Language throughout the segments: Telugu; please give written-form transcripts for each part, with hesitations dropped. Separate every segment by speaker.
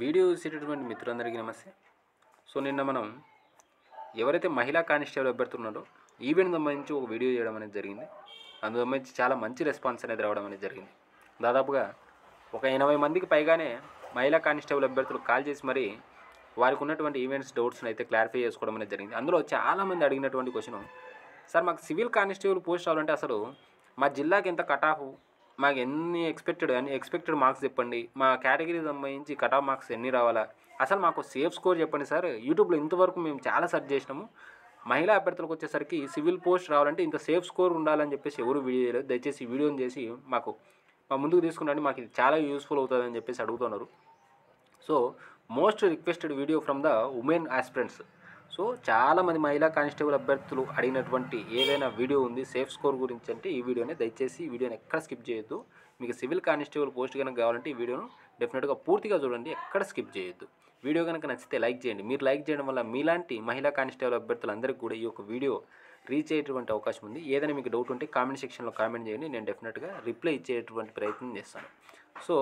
Speaker 1: వీడియో చూసేటటువంటి మిత్రులందరికీ నమస్తే. సో నిన్న మనం ఎవరైతే మహిళా కానిస్టేబుల్ అభ్యర్థులు ఉన్నారో ఈవెంట్ సంబంధించి ఒక వీడియో చేయడం అనేది జరిగింది. అందుకు సంబంధించి చాలా మంచి రెస్పాన్స్ అనేది రావడం అనేది జరిగింది. దాదాపుగా ఒక 80 మందికి పైగానే మహిళా కానిస్టేబుల్ అభ్యర్థులు కాల్ చేసి మరి వారికి ఉన్నటువంటి ఈవెంట్స్ డౌట్స్ని అయితే క్లారిఫై చేసుకోవడం అనేది జరిగింది. అందులో చాలామంది అడిగినటువంటి క్వశ్చన్, సార్ మాకు సివిల్ కానిస్టేబుల్ పోస్ట్ రావాలంటే అసలు మా జిల్లాకి ఎంత కట్ ఆఫ్, మాకు ఎన్ని ఎక్స్పెక్టెడ్ మార్క్స్ చెప్పండి, మా కేటగిరీకి సంబంధించి కట్ ఆఫ్ మార్క్స్ ఎన్ని రావాలా, అసలు మాకు సేఫ్ స్కోర్ చెప్పండి సార్. యూట్యూబ్లో ఇంతవరకు మేము చాలా సెర్చ్ చేసినాము, మహిళా అభ్యర్థులకు వచ్చేసరికి సివిల్ పోస్ట్ రావాలంటే ఇంత సేఫ్ స్కోర్ ఉండాలని చెప్పేసి ఎవరు వీడియో చేయలేదు. దయచేసి ఈ వీడియోని చేసి మా ముందుకు తీసుకురండి, మాకు ఇది చాలా యూస్ఫుల్ అవుతుందని చెప్పేసి అడుగుతున్నారు. So most requested video from the women aspirants. So చాలామంది మహిళా కానిస్టేబుల్ అభ్యర్థులు అడిగినటువంటి ఏదైనా వీడియో ఉంది సేఫ్ స్కోర్ గురించి అంటే ఈ వీడియోనే. దయచేసి ఈ వీడియోని ఎక్కడ స్కిప్ చేయొద్దు. మీకు సివిల్ కానిస్టేబుల్ పోస్ట్ కనుక కావాలంటే ఈ వీడియోను డెఫినెట్గా పూర్తిగా చూడండి, ఎక్కడ స్కిప్ చేయొద్దు. వీడియో కనుక నచ్చితే లైక్ చేయండి. మీరు లైక్ చేయడం వల్ల మీలాంటి మహిళా కానిస్టేబుల్ అభ్యర్థులందరికీ కూడా ఈ యొక్క వీడియో రీచ్ అయ్యేటువంటి అవకాశం ఉంది. ఏదైనా మీకు డౌట్ ఉంటే కామెంట్ సెక్షన్లో కామెంట్ చేయండి, నేను డెఫినెట్గా రిప్లై ఇచ్చేటువంటి ప్రయత్నం చేస్తాను. సో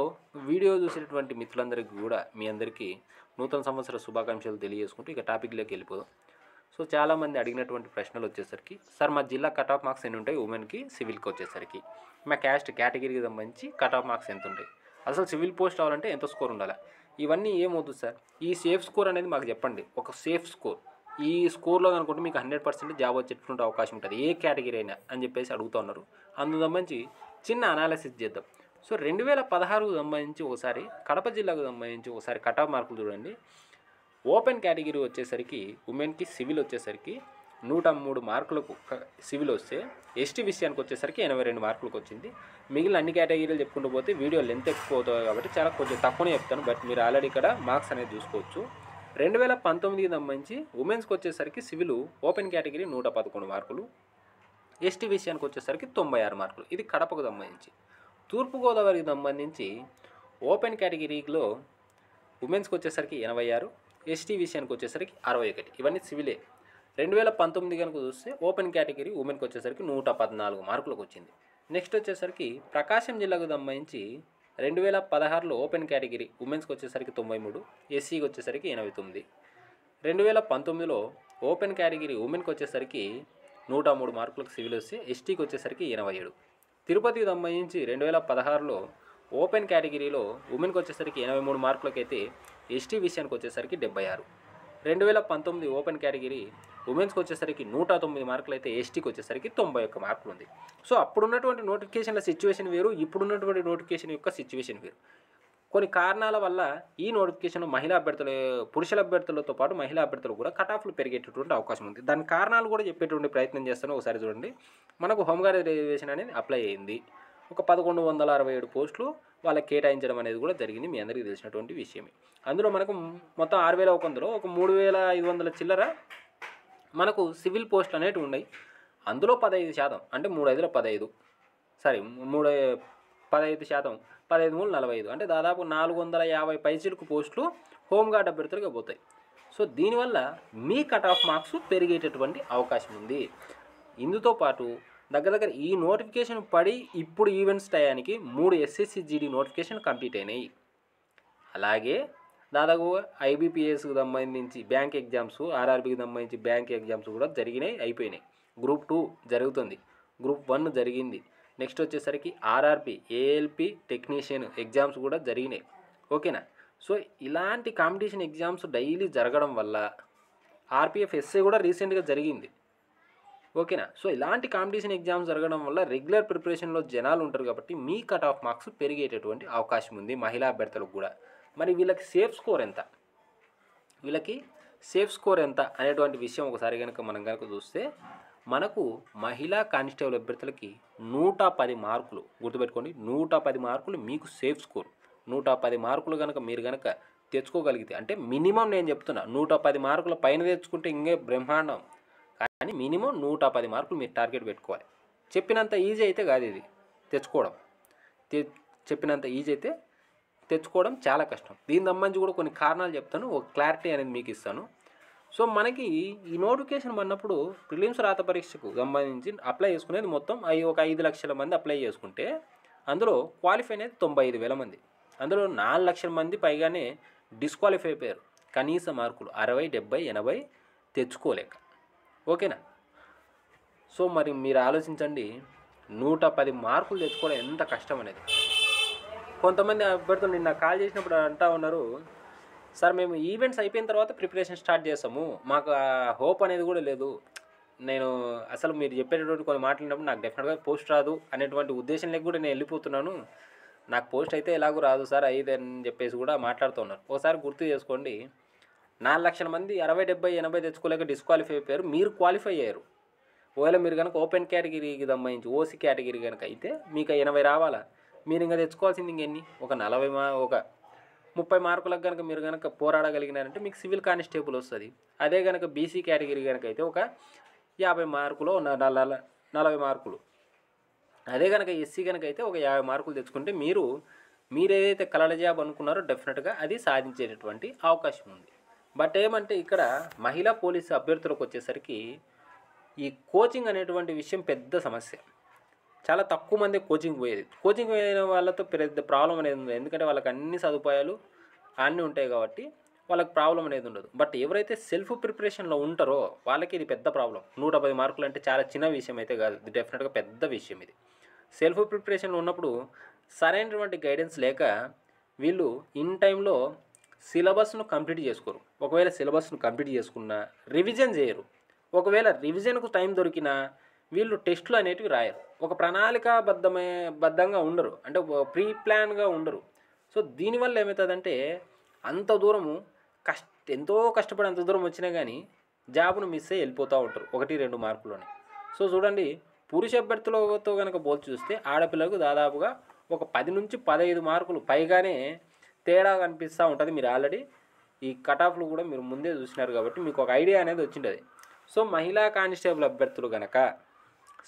Speaker 1: వీడియో చూసేటువంటి మిత్రులందరికీ కూడా మీ అందరికీ నూతన సంవత్సర శుభాకాంక్షలు తెలియజేసుకుంటూ ఇక టాపిక్లోకి వెళ్ళిపోదాం. సో చాలామంది అడిగినటువంటి ప్రశ్నలు వచ్చేసరికి, సార్ మా జిల్లా కట్ ఆఫ్ మార్క్స్ ఎన్ని ఉంటాయి ఉమెన్కి, సివిల్కి వచ్చేసరికి, మా కేటగిరీకి సంబంధించి కట్ ఆఫ్ మార్క్స్ ఎంత ఉంటాయి, అసలు సివిల్ పోస్ట్ రావాలంటే ఎంత స్కోర్ ఉండాలి, ఇవన్నీ ఏమవుతుంది సార్, ఈ సేఫ్ స్కోర్ అనేది మాకు చెప్పండి. ఒక సేఫ్ స్కోర్, ఈ స్కోర్లో అనుకుంటే మీకు 100% జాబ్ వచ్చేటువంటి అవకాశం ఉంటుంది ఏ కేటగిరీ అయినా అని చెప్పేసి అడుగుతూ ఉన్నారు. అందుకు సంబంధించి చిన్న అనాలిసిస్ చేద్దాం. సో 2016కు సంబంధించి ఒకసారి కడప జిల్లాకు సంబంధించి ఒకసారి కట్ ఆఫ్ మార్కులు చూడండి. ఓపెన్ కేటగిరీ వచ్చేసరికి ఉమెన్కి సివిల్ వచ్చేసరికి 103 మార్కులకు సివిల్ వస్తే, ఎస్టీ విషయానికి వచ్చేసరికి 82 మార్కులకు వచ్చింది. మిగిలిన అన్ని కేటగిరీలు చెప్పుకుంటూ పోతే వీడియో లెంత్ ఎక్కువ అవుతుంది కాబట్టి కొంచెం తక్కువనే చెప్తాను, బట్ మీరు ఆల్రెడీ ఇక్కడ మార్క్స్ అనేది చూసుకోవచ్చు. 2019కి సంబంధించి ఉమెన్స్కి వచ్చేసరికి సివిల్ ఓపెన్ కేటగిరీ 111 మార్కులు, ఎస్టీ విషయానికి వచ్చేసరికి 96 మార్కులు. ఇది కడపకు సంబంధించి. తూర్పుగోదావరికి సంబంధించి ఓపెన్ కేటగిరీలో ఉమెన్స్కి వచ్చేసరికి 86, ఎస్టీ విషయానికి వచ్చేసరికి 61. ఇవన్నీ సివిలే. 2019 కనుక చూస్తే ఓపెన్ కేటగిరీ ఉమెన్కి వచ్చేసరికి 114 మార్కులకు వచ్చింది. నెక్స్ట్ వచ్చేసరికి ప్రకాశం జిల్లాకు సంబంధించి 2016లో ఓపెన్ కేటగిరీ ఉమెన్స్కి వచ్చేసరికి 93, ఎస్సీకి వచ్చేసరికి 89. 2019లో ఓపెన్ కేటగిరీ ఉమెన్కి వచ్చేసరికి 103 మార్కులకు సివిల్ వస్తే, ఎస్టీకి వచ్చేసరికి 87. తిరుపతికి సంబంధించి 2016లో ఓపెన్ కేటగిరీలో ఉమెన్కి వచ్చేసరికి 83 మార్కులకైతే, ఎస్టీ విషయానికి వచ్చేసరికి 76. 2019 ఓపెన్ కేటగిరీ ఉమెన్స్కి వచ్చేసరికి 109 మార్కులు అయితే, ఎస్టీకి వచ్చేసరికి 91 మార్కులు ఉంది. సో అప్పుడున్నటువంటి నోటిఫికేషన్ల సిచ్యువేషన్ వేరు, ఇప్పుడున్నటువంటి నోటిఫికేషన్ యొక్క సిచ్యువేషన్ వేరు. కొన్ని కారణాల వల్ల ఈ నోటిఫికేషన్ పురుషుల అభ్యర్థులతో పాటు మహిళా అభ్యర్థులు కూడా కట్ ఆఫ్లు పెరిగేటటువంటి అవకాశం ఉంది. దాని కారణాలు కూడా చెప్పేటువంటి ప్రయత్నం చేస్తాను. ఒకసారి చూడండి. మనకు హోంగార్డ్ రిజర్వేషన్ అనేది అప్లై అయింది. ఒక 1167 పోస్టులు వాళ్ళకి కేటాయించడం అనేది కూడా జరిగింది, మీ అందరికీ తెలిసినటువంటి విషయమే. అందులో మనకు మొత్తం 6100 ఒక 3500 చిల్లర మనకు సివిల్ పోస్టులు అనేవి ఉన్నాయి. అందులో 15% అంటే 3/5లో 15, 15%, 15 45, అంటే దాదాపు 450 పైచిలకు పోస్టులు హోంగార్డ్ అభ్యర్థులుగా పోతాయి. సో దీనివల్ల మీ కట్ ఆఫ్ మార్క్స్ పెరిగేటటువంటి అవకాశం ఉంది. ఇందుతో పాటు దగ్గర ఈ నోటిఫికేషన్ పడి ఇప్పుడు ఈవెంట్స్ టయానికి 3 ఎస్ఎస్సి జీడీ నోటిఫికేషన్ కంప్లీట్ అయినాయి. అలాగే దాదాపు ఐబీపీఎస్కి సంబంధించి బ్యాంక్ ఎగ్జామ్స్, ఆర్ఆర్బీకి సంబంధించి బ్యాంక్ ఎగ్జామ్స్ కూడా అయిపోయినాయి. గ్రూప్ 2 జరుగుతుంది, గ్రూప్ 1 జరిగింది. నెక్స్ట్ వచ్చేసరికి ఆర్ఆర్బీ, ఏఎల్పి టెక్నీషియన్ ఎగ్జామ్స్ కూడా జరిగినాయి. ఓకేనా. సో ఇలాంటి కాంపిటీషన్ ఎగ్జామ్స్ డైలీ జరగడం వల్ల ఆర్పిఎఫ్ ఎస్ఏ కూడా రీసెంట్గా జరిగింది. ఓకేనా. సో ఇలాంటి కాంపిటీషన్ ఎగ్జామ్స్ జరగడం వల్ల రెగ్యులర్ ప్రిపరేషన్లో జనాలు ఉంటారు కాబట్టి మీ కట్ ఆఫ్ మార్క్స్ పెరిగేటటువంటి అవకాశం ఉంది మహిళా అభ్యర్థులకు కూడా. మరి వీళ్ళకి సేఫ్ స్కోర్ ఎంత అనేటువంటి విషయం ఒకసారి మనం కనుక చూస్తే, మనకు మహిళా కానిస్టేబుల్ అభ్యర్థులకి 110 మార్కులు గుర్తుపెట్టుకోండి. 110 మార్కులు మీకు సేఫ్ స్కోర్. 110 మార్కులు మీరు తెచ్చుకోగలిగితే, అంటే మినిమం నేను చెప్తున్నా 110 మార్కుల పైన తెచ్చుకుంటే ఇంకే బ్రహ్మాండం, కానీ మినిమం 110 మార్కులు మీరు టార్గెట్ పెట్టుకోవాలి. చెప్పినంత ఈజీ అయితే కాదు ఇది తెచ్చుకోవడం. చెప్పినంత ఈజీ అయితే తెచ్చుకోవడం చాలా కష్టం. దీని సంబంధించి కూడా కొన్ని కారణాలు చెప్తాను, ఒక క్లారిటీ అనేది మీకు ఇస్తాను. సో మనకి ఈ నోటిఫికేషన్ పడినప్పుడు ప్రిలిమ్స్ రాత పరీక్షకు సంబంధించి అప్లై చేసుకునేది మొత్తం ఒక 5 లక్షల మంది అప్లై చేసుకుంటే, అందులో క్వాలిఫై అనేది 95,000 మంది. అందులో 4 లక్షల మంది పైగానే డిస్క్వాలిఫై అయిపోయారు. కనీస మార్కులు 60, 70, 80 తెచ్చుకోలేక. ఓకేనా? సో మరి మీరు ఆలోచించండి, 110 మార్కులు తెచ్చుకోవడం ఎంత కష్టం అనేది. కొంతమంది అభ్యర్థులు నిన్న కాల్ చేసినప్పుడు అంటా ఉన్నారు, సార్ మేము ఈవెంట్స్ అయిపోయిన తర్వాత ప్రిపరేషన్ స్టార్ట్ చేస్తాము, మాకు ఆ హోప్ అనేది కూడా లేదు. నేను అసలు మీరు చెప్పేటటువంటి కొన్ని మాట్లాడినప్పుడు నాకు డెఫినెట్గా పోస్ట్ రాదు అనేటువంటి ఉద్దేశంలోకి కూడా నేను వెళ్ళిపోతున్నాను. నాకు పోస్ట్ అయితే ఎలాగూ రాదు సార్ అయ్యేది అని చెప్పేసి కూడా మాట్లాడుతున్నారు. ఒకసారి గుర్తు చేసుకోండి, 4 లక్షల మంది 60, 70, 80 తెచ్చుకోలేక డిస్క్వాలిఫై అయిపోయారు. మీరు క్వాలిఫై అయ్యారు. ఒకవేళ మీరు కనుక ఓపెన్ కేటగిరీకి సంబంధించి ఓసీ కేటగిరీ కనుక అయితే మీకు 80 రావాలా? మీరు ఇంకా తెచ్చుకోవాల్సింది ఇంకెన్ని? ఒక 30 మార్కులకు కనుక మీరు కనుక పోరాడగలిగినారంటే మీకు సివిల్ కానిస్టేబుల్ వస్తుంది. అదే కనుక బీసీ కేటగిరీ కనుక అయితే ఒక 50 మార్కులు, 40 మార్కులు. అదే కనుక ఎస్సీ కనుక అయితే ఒక 50 మార్కులు తెచ్చుకుంటే మీరు ఏదైతే కలల జాబ్ అనుకున్నారో డెఫినెట్గా అది సాధించేటటువంటి అవకాశం ఉంది. బట్ ఏమంటే ఇక్కడ మహిళా పోలీసు అభ్యర్థులకు వచ్చేసరికి ఈ కోచింగ్ అనేటువంటి విషయం పెద్ద సమస్య. చాలా తక్కువ మంది కోచింగ్ పోయేది. కోచింగ్ పోయిన వాళ్ళతో పెద్ద ప్రాబ్లం అనేది ఉంది. ఎందుకంటే వాళ్ళకి అన్ని సదుపాయాలు అన్నీ ఉంటాయి కాబట్టి వాళ్ళకి ప్రాబ్లం అనేది ఉండదు. బట్ ఎవరైతే సెల్ఫ్ ప్రిపరేషన్లో ఉంటారో వాళ్ళకి ఇది పెద్ద ప్రాబ్లం. 110 మార్కులు అంటే చాలా చిన్న విషయం అయితే కాదు, ఇది డెఫినెట్గా పెద్ద విషయం. ఇది సెల్ఫ్ ప్రిపరేషన్లో ఉన్నప్పుడు సరైనటువంటి గైడెన్స్ లేక వీళ్ళు ఇన్ టైంలో సిలబస్ను కంప్లీట్ చేసుకోరు. ఒకవేళ సిలబస్ను కంప్లీట్ చేసుకున్నా రివిజన్ చేయరు. ఒకవేళ రివిజన్కు టైం దొరికినా వీళ్ళు టెస్టులు అనేటివి రాయరు. ఒక బద్ధంగా ఉండరు, అంటే ప్రీ ప్లాన్గా ఉండరు. సో దీనివల్ల ఏమవుతుందంటే అంత దూరము ఎంతో కష్టపడి అంత దూరం వచ్చినా కానీ జాబ్ను మిస్ అయ్యి వెళ్ళిపోతూ ఉంటారు 1-2 మార్కులోనే. సో చూడండి, పురుష అభ్యర్థులతో కనుక పోల్చి చూస్తే ఆడపిల్లలకు దాదాపుగా ఒక 10 నుంచి 15 మార్కులు పైగానే తేడా కనిపిస్తూ ఉంటుంది. మీరు ఆల్రెడీ ఈ కటాఫ్లు కూడా మీరు ముందే చూసినారు కాబట్టి మీకు ఒక ఐడియా అనేది వచ్చిండదు. సో మహిళా కానిస్టేబుల్ అభ్యర్థులు కనుక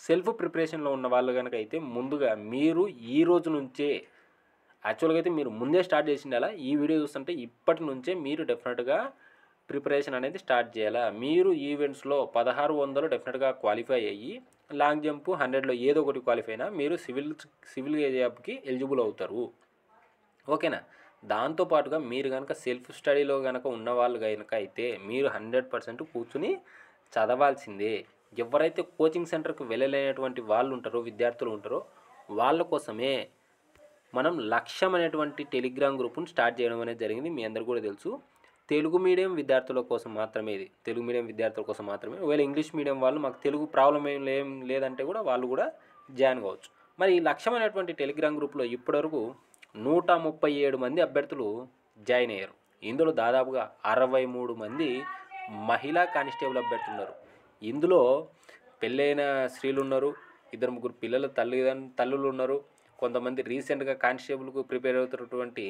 Speaker 1: సెల్ఫ్ ప్రిపరేషన్లో ఉన్న వాళ్ళు కనుక అయితే ముందుగా మీరు ఈ రోజు నుంచే, యాక్చువల్గా అయితే మీరు ముందే స్టార్ట్ చేసిండాలా. ఈ వీడియో చూస్తుంటే ఇప్పటి నుంచే మీరు డెఫినెట్గా ప్రిపరేషన్ అనేది స్టార్ట్ చేయాలా. మీరు ఈవెంట్స్లో 1600 డెఫినెట్గా క్వాలిఫై అయ్యి, లాంగ్ జంప్ 100లో ఏదో ఒకటి క్వాలిఫై అయినా మీరు సివిల్ జాబ్కి ఎలిజిబుల్ అవుతారు. ఓకేనా? దాంతోపాటుగా మీరు కనుక సెల్ఫ్ స్టడీలో కనుక ఉన్న వాళ్ళు కనుక అయితే మీరు 100% కూర్చుని చదవాల్సిందే. ఎవరైతే కోచింగ్ సెంటర్కి వెళ్ళలేనటువంటి వాళ్ళు ఉంటారో, విద్యార్థులు ఉంటారో వాళ్ళ కోసమే మనం లక్ష్యం అనేటువంటి టెలిగ్రామ్ గ్రూప్ను స్టార్ట్ చేయడం అనేది జరిగింది. మీ అందరికీ కూడా తెలుసు. తెలుగు మీడియం విద్యార్థుల కోసం మాత్రమే ఇది. తెలుగు మీడియం విద్యార్థుల కోసం మాత్రమే. ఒకవేళ ఇంగ్లీష్ మీడియం వాళ్ళు మాకు తెలుగు ప్రాబ్లం ఏం లేదంటే కూడా వాళ్ళు కూడా జాయిన్ కావచ్చు. మరి ఈ లక్ష్యం అనేటువంటి టెలిగ్రామ్ గ్రూప్లో ఇప్పటివరకు 137 మంది అభ్యర్థులు జాయిన్ అయ్యారు. ఇందులో దాదాపుగా 63 మంది మహిళా కానిస్టేబుల్ అభ్యర్థులు ఉన్నారు. ఇందులో పెళ్ళైన స్త్రీలు ఉన్నారు, 2-3 పిల్లల తల్లులు ఉన్నారు, కొంతమంది రీసెంట్గా కానిస్టేబుల్కు ప్రిపేర్ అవుతున్నటువంటి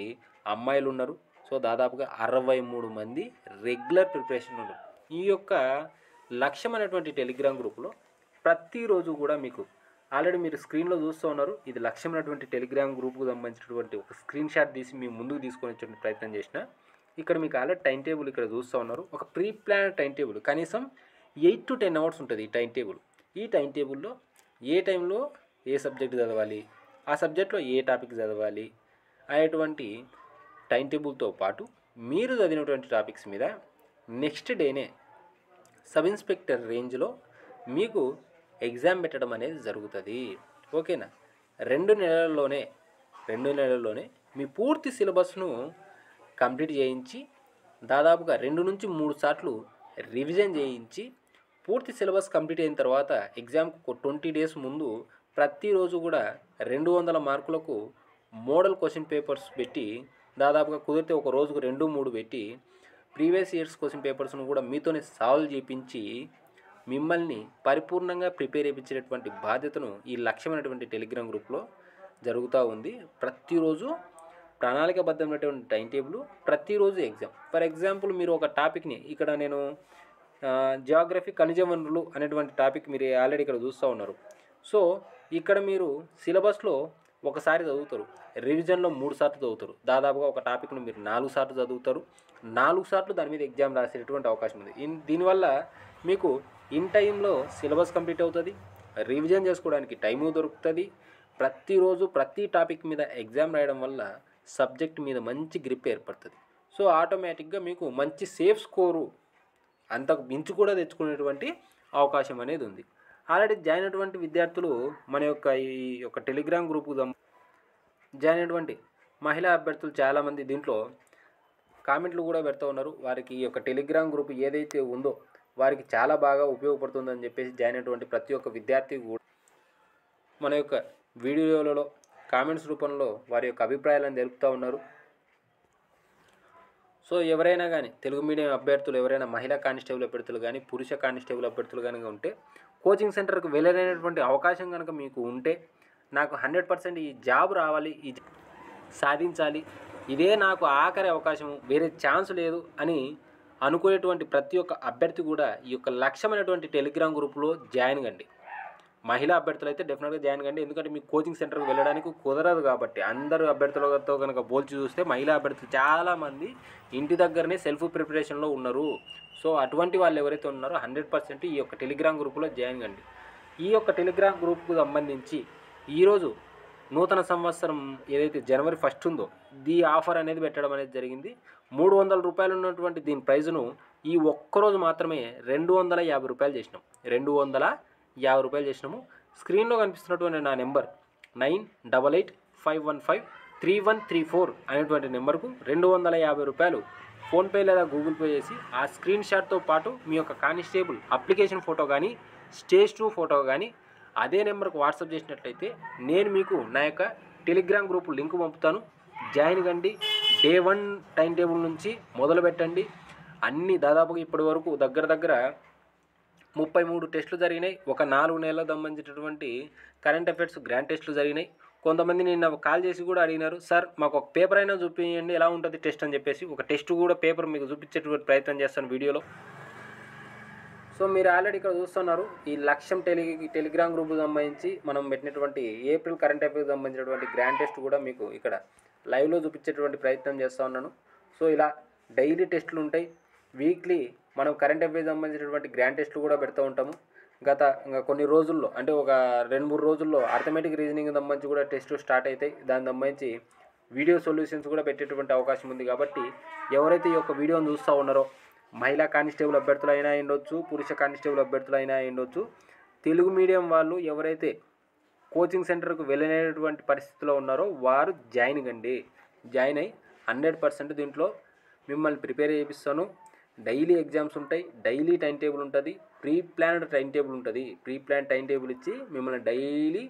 Speaker 1: అమ్మాయిలు ఉన్నారు. సో దాదాపుగా 63 మంది రెగ్యులర్ ప్రిపరేషన్ ఉన్నారు. ఈ యొక్క లక్ష్యం అనేటువంటి టెలిగ్రామ్ గ్రూప్లో ప్రతిరోజు కూడా మీకు ఆల్రెడీ మీరు స్క్రీన్లో చూస్తూ ఉన్నారు. ఇది లక్ష్యం అనేటువంటి టెలిగ్రామ్ గ్రూప్కు సంబంధించినటువంటి ఒక స్క్రీన్ షాట్ తీసి మీ ముందుకు తీసుకొని వచ్చే ప్రయత్నం చేసిన. ఇక్కడ మీకు ఆల్రెడీ టైం టేబుల్ ఇక్కడ చూస్తూ ఉన్నారు. ఒక ప్రీ ప్లాన్ టైం టేబుల్, కనీసం 8 to 10 అవర్స్ ఉంటుంది ఈ టైం టేబుల్. ఈ టైం టేబుల్లో ఏ టైంలో ఏ సబ్జెక్ట్ చదవాలి, ఆ సబ్జెక్ట్లో ఏ టాపిక్ చదవాలి అనేటువంటి టైం టేబుల్తో పాటు మీరు చదివినటువంటి టాపిక్స్ మీద నెక్స్ట్ డేనే సబ్ ఇన్స్పెక్టర్ రేంజ్లో మీకు ఎగ్జామ్ పెట్టడం అనేది జరుగుతుంది. ఓకేనా? 2 నెలల్లోనే మీ పూర్తి సిలబస్ను కంప్లీట్ చేయించి దాదాపుగా 2 నుంచి 3 సార్లు రివిజన్ చేయించి పూర్తి సిలబస్ కంప్లీట్ అయిన తర్వాత ఎగ్జామ్కు 20 డేస్ ముందు ప్రతిరోజు కూడా 200 మార్కులకు మోడల్ క్వశ్చన్ పేపర్స్ పెట్టి, దాదాపుగా కుదిరితే ఒక రోజుకు 2-3 పెట్టి ప్రీవియస్ ఇయర్స్ క్వశ్చన్ పేపర్స్ను కూడా మీతోనే సాల్వ్ చేయించి మిమ్మల్ని పరిపూర్ణంగా ప్రిపేర్ చేయించేటటువంటి బాధ్యతను ఈ లక్ష్యమైనటువంటి టెలిగ్రామ్ గ్రూప్లో జరుగుతూ ఉంది. ప్రతిరోజు ప్రణాళికబద్ధమైనటువంటి టైం టేబుల్, ప్రతిరోజు ఎగ్జామ్. ఫర్ ఎగ్జాంపుల్ మీరు ఒక టాపిక్ని, ఇక్కడ నేను జియోగ్రఫీ ఖనిజ వనరులు అనేటువంటి టాపిక్ మీరు ఆల్రెడీ ఇక్కడ చూస్తూ ఉన్నారు. సో ఇక్కడ మీరు సిలబస్లో ఒకసారి చదువుతారు, రివిజన్లో 3 సార్లు చదువుతారు. దాదాపుగా ఒక టాపిక్ను మీరు 4 సార్లు చదువుతారు. 4 సార్లు దాని మీద ఎగ్జామ్ రాసేటటువంటి అవకాశం ఉంది. దీనివల్ల మీకు ఇన్ టైంలో సిలబస్ కంప్లీట్ అవుతుంది, రివిజన్ చేసుకోవడానికి టైము దొరుకుతుంది. ప్రతిరోజు ప్రతి టాపిక్ మీద ఎగ్జామ్ రాయడం వల్ల సబ్జెక్ట్ మీద మంచి గ్రిప్ ఏర్పడుతుంది. సో ఆటోమేటిక్గా మీకు మంచి సేఫ్ స్కోరు అంతకు మించి కూడా తెచ్చుకునేటువంటి అవకాశం అనేది ఉంది. ఆల్రెడీ జాయిన్ అయినటువంటి విద్యార్థులు మన యొక్క ఈ యొక్క టెలిగ్రామ్ గ్రూప్కు జాయిన్ అయినటువంటి మహిళా అభ్యర్థులు చాలామంది దీంట్లో కామెంట్లు కూడా పెడుతూ ఉన్నారు. వారికి ఈ యొక్క టెలిగ్రామ్ గ్రూప్ ఏదైతే ఉందో వారికి చాలా బాగా ఉపయోగపడుతుందని చెప్పేసి జాయిన్ అయినటువంటి ప్రతి ఒక్క విద్యార్థి కూడా మన యొక్క వీడియోలలో కామెంట్స్ రూపంలో వారి యొక్క అభిప్రాయాలను తెలుపుతూ ఉన్నారు. సో ఎవరైనా కానీ తెలుగు మీడియం అభ్యర్థులు ఎవరైనా మహిళా కానిస్టేబుల్ అభ్యర్థులు కానీ పురుష కానిస్టేబుల్ అభ్యర్థులు కనుక ఉంటే కోచింగ్ సెంటర్కి వెళ్ళలేనటువంటి అవకాశం కనుక మీకు ఉంటే నాకు 100% ఈ జాబ్ రావాలి, ఈ సాధించాలి, ఇదే నాకు ఆఖరి అవకాశము, వేరే ఛాన్స్ లేదు అని అనుకునేటువంటి ప్రతి ఒక్క అభ్యర్థి కూడా ఈ యొక్క లక్ష్యమైనటువంటి టెలిగ్రామ్ గ్రూప్లో జాయిన్ కండి. మహిళా అభ్యర్థులు అయితే డెఫినెట్గా జాయిన్ కండి. ఎందుకంటే మీకు కోచింగ్ సెంటర్కి వెళ్ళడానికి కుదరదు కాబట్టి. అందరూ అభ్యర్థులతో కనుక పోల్చి చూస్తే మహిళా అభ్యర్థులు చాలామంది ఇంటి దగ్గరనే సెల్ఫ్ ప్రిపరేషన్లో ఉన్నారు. సో అటువంటి వాళ్ళు ఎవరైతే ఉన్నారో 100% ఈ యొక్క టెలిగ్రామ్ గ్రూప్లో జాయిన్ కండి. ఈ యొక్క టెలిగ్రామ్ గ్రూప్కు సంబంధించి ఈరోజు నూతన సంవత్సరం ఏదైతే జనవరి 1 ఉందో ఈ ఆఫర్ అనేది పెట్టడం అనేది జరిగింది. 300 రూపాయలు ఉన్నటువంటి దీని ప్రైజ్ను ఈ ఒక్కరోజు మాత్రమే 250 రూపాయలు చేసినాం. 250 రూపాయలు చేసినాము. స్క్రీన్లో కనిపిస్తున్నటువంటి నా నెంబర్ 9885153134 అనేటువంటి నెంబర్కు 250 రూపాయలు ఫోన్పే లేదా గూగుల్ పే చేసి ఆ స్క్రీన్ షాట్తో పాటు మీ యొక్క కానిస్టేబుల్ అప్లికేషన్ ఫోటో కానీ స్టేజ్ 2 ఫోటో కానీ అదే నెంబర్కు వాట్సాప్ చేసినట్లయితే నేను మీకు నా యొక్క టెలిగ్రామ్ గ్రూప్ లింక్ పంపుతాను. జాయిన్ కండి. డే 1 టైం టేబుల్ నుంచి మొదలు పెట్టండి. అన్నీ దాదాపుగా ఇప్పటి వరకు దగ్గర 33 టెస్టులు జరిగినాయి. ఒక 4 నెలలకు సంబంధించినటువంటి కరెంట్ అఫైర్స్ గ్రాండ్ టెస్టులు జరిగినాయి. కొంతమంది నిన్న కాల్ చేసి కూడా అడిగినారు, సార్ మాకు ఒక పేపర్ అయినా చూపించండి ఎలా ఉంటుంది టెస్ట్ అని చెప్పేసి. ఒక టెస్ట్ కూడా పేపర్ మీకు చూపించేటువంటి ప్రయత్నం చేస్తాను వీడియోలో. సో మీరు ఆల్రెడీ ఇక్కడ చూస్తున్నారు ఈ లక్ష్యం టెలిగ్రామ్ గ్రూప్కి సంబంధించి మనం పెట్టినటువంటి ఏప్రిల్ కరెంట్ అఫైర్స్ సంబంధించినటువంటి గ్రాండ్ టెస్ట్ కూడా మీకు ఇక్కడ లైవ్లో చూపించేటువంటి ప్రయత్నం చేస్తూ ఉన్నాను. సో ఇలా డైలీ టెస్టులు ఉంటాయి. వీక్లీ మనం కరెంట్ అఫైర్స్ సంబంధించినటువంటి గ్రాండ్ టెస్టులు కూడా పెడుతూ ఉంటాము. ఇంకా కొన్ని రోజుల్లో అంటే ఒక 2-3 రోజుల్లో అర్థమెటిక్ రీజనింగ్ సంబంధించి కూడా టెస్టులు స్టార్ట్ అవుతాయి. దానికి సంబంధించి వీడియో సొల్యూషన్స్ కూడా పెట్టేటువంటి అవకాశం ఉంది. కాబట్టి ఎవరైతే ఈ యొక్క వీడియోని చూస్తూ ఉన్నారో మహిళా కానిస్టేబుల్ అభ్యర్థులు అయినా ఉండొచ్చు, పురుష కానిస్టేబుల్ అభ్యర్థులు అయినా ఉండొచ్చు, తెలుగు మీడియం వాళ్ళు ఎవరైతే కోచింగ్ సెంటర్కు వెళ్ళలేనటువంటి పరిస్థితిలో ఉన్నారో వారు జాయిన్ కండి. జాయిన్ అయ్యి 100% దీంట్లో మిమ్మల్ని ప్రిపేర్ చేపిస్తాను. డైలీ ఎగ్జామ్స్ ఉంటాయి, డైలీ టైం టేబుల్ ఉంటుంది, ప్రీ ప్లాన్డ్ టైం టేబుల్ ఉంటుంది. ప్రీ ప్లాన్ టైం టేబుల్ ఇచ్చి మిమ్మల్ని డైలీ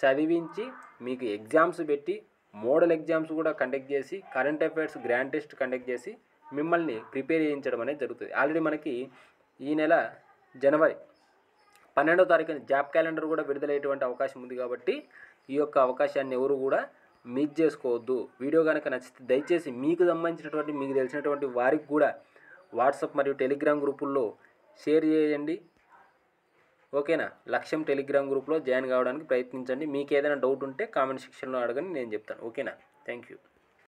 Speaker 1: చదివించి మీకు ఎగ్జామ్స్ పెట్టి మోడల్ ఎగ్జామ్స్ కూడా కండక్ట్ చేసి current affairs grand test conduct చేసి మిమ్మల్ని ప్రిపేర్ చేయించడం అనేది జరుగుతుంది. ఆల్రెడీ మనకి ఈ నెల జనవరి 12వ తారీఖున జాబ్ క్యాలెండర్ కూడా విడుదలయ్యేటువంటి అవకాశం ఉంది. కాబట్టి ఈ యొక్క అవకాశాన్ని ఎవరు కూడా మిస్ చేసుకోవద్దు. వీడియో కనుక నచ్చితే దయచేసి మీకు సంబంధించినటువంటి మీకు తెలిసినటువంటి వారికి కూడా వాట్సాప్ మరియు టెలిగ్రామ్ గ్రూపుల్లో షేర్ చేయండి. ఓకేనా? లక్ష్యం టెలిగ్రామ్ గ్రూప్లో జాయిన్ కావడానికి ప్రయత్నించండి. మీకు ఏదైనా డౌట్ ఉంటే కామెంట్ సెక్షన్లో అడగండి, నేను చెప్తాను. ఓకేనా? Thank you.